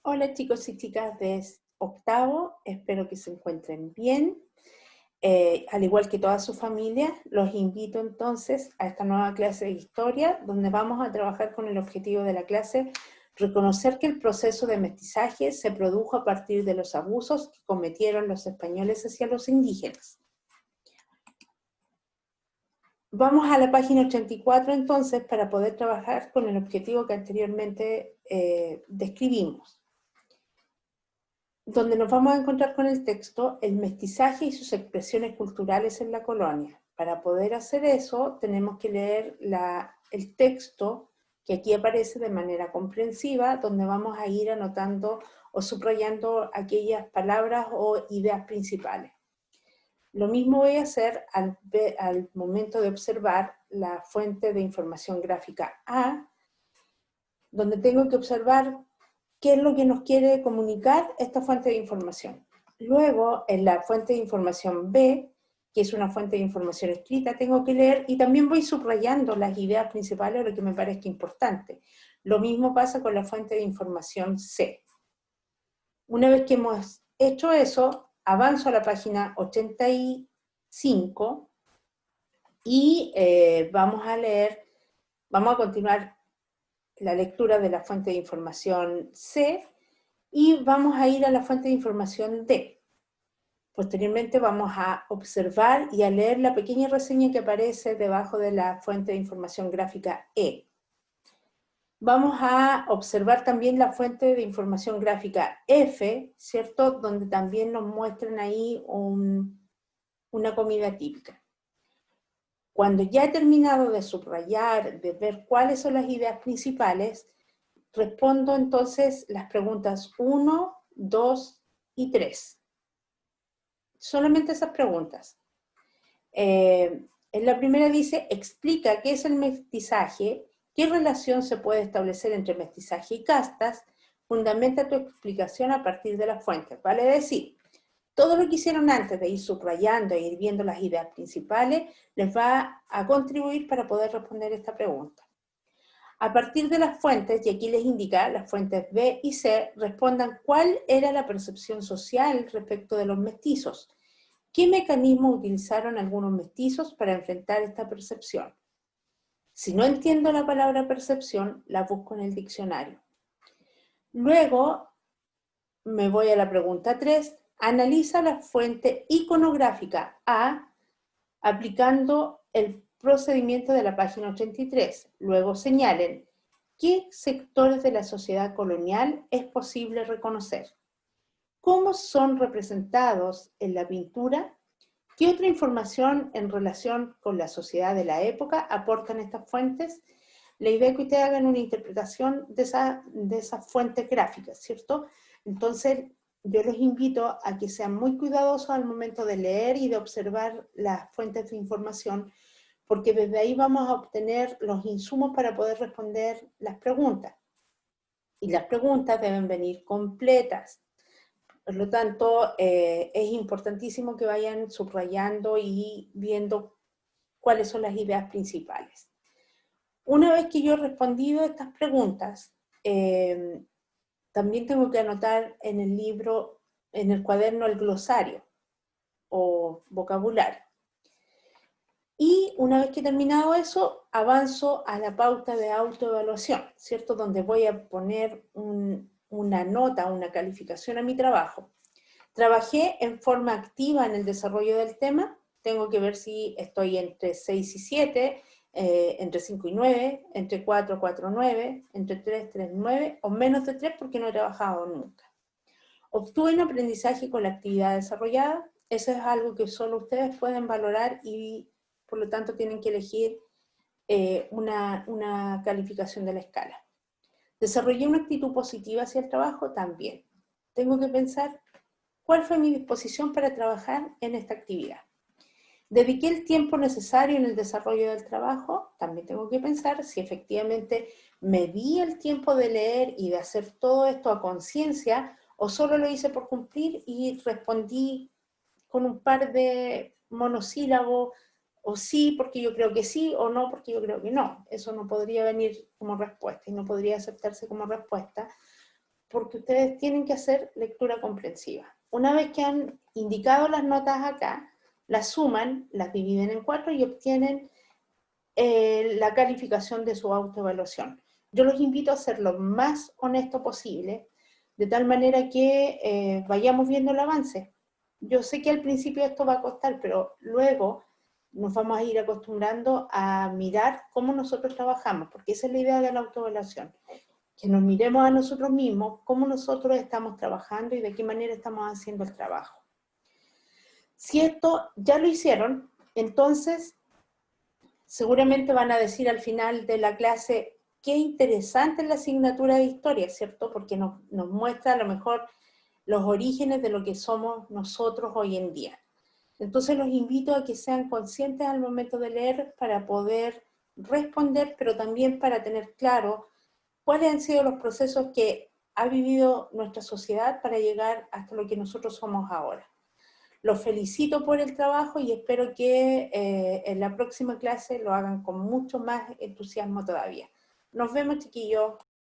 Hola chicos y chicas de octavo, espero que se encuentren bien. Al igual que toda su familia, los invito entonces a esta nueva clase de historia, donde vamos a trabajar con el objetivo de la clase, reconocer que el proceso de mestizaje se produjo a partir de los abusos que cometieron los españoles hacia los indígenas. Vamos a la página 84 entonces para poder trabajar con el objetivo que anteriormente describimos, donde nos vamos a encontrar con el texto El mestizaje y sus expresiones culturales en la colonia. Para poder hacer eso, tenemos que leer el texto que aquí aparece de manera comprensiva, donde vamos a ir anotando o subrayando aquellas palabras o ideas principales. Lo mismo voy a hacer al momento de observar la fuente de información gráfica A, donde tengo que observar qué es lo que nos quiere comunicar esta fuente de información. Luego, en la fuente de información B, que es una fuente de información escrita, tengo que leer y también voy subrayando las ideas principales o lo que me parezca importante. Lo mismo pasa con la fuente de información C. Una vez que hemos hecho eso, avanzo a la página 85 y vamos a continuar la lectura de la fuente de información C y vamos a ir a la fuente de información D. Posteriormente vamos a observar y a leer la pequeña reseña que aparece debajo de la fuente de información gráfica E. Vamos a observar también la fuente de información gráfica F, ¿cierto? Donde también nos muestran ahí una comida típica. Cuando ya he terminado de subrayar, de ver cuáles son las ideas principales, respondo entonces las preguntas 1, 2 y 3. Solamente esas preguntas. En la primera dice, explica qué es el mestizaje, qué relación se puede establecer entre mestizaje y castas, fundamenta tu explicación a partir de las fuentes. Vale decir, todo lo que hicieron antes de ir subrayando e ir viendo las ideas principales les va a contribuir para poder responder esta pregunta. A partir de las fuentes, y aquí les indica, las fuentes B y C, respondan cuál era la percepción social respecto de los mestizos. ¿Qué mecanismos utilizaron algunos mestizos para enfrentar esta percepción? Si no entiendo la palabra percepción, la busco en el diccionario. Luego me voy a la pregunta 3. Analiza la fuente iconográfica A aplicando el procedimiento de la página 83. Luego señalen qué sectores de la sociedad colonial es posible reconocer. ¿Cómo son representados en la pintura? ¿Qué otra información en relación con la sociedad de la época aportan estas fuentes? La idea es que ustedes hagan una interpretación de esas fuentes gráficas, ¿cierto? Entonces, yo los invito a que sean muy cuidadosos al momento de leer y de observar las fuentes de información, porque desde ahí vamos a obtener los insumos para poder responder las preguntas. Y las preguntas deben venir completas. Por lo tanto, es importantísimo que vayan subrayando y viendo cuáles son las ideas principales. Una vez que yo he respondido estas preguntas, también tengo que anotar en el libro, en el cuaderno, el glosario o vocabulario. Y una vez que he terminado eso, avanzo a la pauta de autoevaluación, ¿cierto? Donde voy a poner una nota, una calificación a mi trabajo. Trabajé en forma activa en el desarrollo del tema, tengo que ver si estoy entre 6 y 7, entre 5 y 9, entre 4, 4, 9, entre 3, 3, 9, o menos de 3 porque no he trabajado nunca. Obtuve un aprendizaje con la actividad desarrollada, eso es algo que solo ustedes pueden valorar y por lo tanto tienen que elegir una calificación de la escala. ¿Desarrollé una actitud positiva hacia el trabajo? También. Tengo que pensar cuál fue mi disposición para trabajar en esta actividad. ¿Dediqué el tiempo necesario en el desarrollo del trabajo? También tengo que pensar si efectivamente me di el tiempo de leer y de hacer todo esto a conciencia o solo lo hice por cumplir y respondí con un par de monosílabos, o sí porque yo creo que sí, o no porque yo creo que no. Eso no podría venir como respuesta y no podría aceptarse como respuesta porque ustedes tienen que hacer lectura comprensiva. Una vez que han indicado las notas acá, las suman, las dividen en 4 y obtienen la calificación de su autoevaluación. Yo los invito a ser lo más honesto posible, de tal manera que vayamos viendo el avance. Yo sé que al principio esto va a costar, pero luego nos vamos a ir acostumbrando a mirar cómo nosotros trabajamos, porque esa es la idea de la autoevaluación, que nos miremos a nosotros mismos, cómo nosotros estamos trabajando y de qué manera estamos haciendo el trabajo. Si esto ya lo hicieron, entonces seguramente van a decir al final de la clase, qué interesante es la asignatura de historia, ¿cierto? Porque nos muestra a lo mejor los orígenes de lo que somos nosotros hoy en día. Entonces los invito a que sean conscientes al momento de leer para poder responder, pero también para tener claro cuáles han sido los procesos que ha vivido nuestra sociedad para llegar hasta lo que nosotros somos ahora. Los felicito por el trabajo y espero que en la próxima clase lo hagan con mucho más entusiasmo todavía. Nos vemos, chiquillos.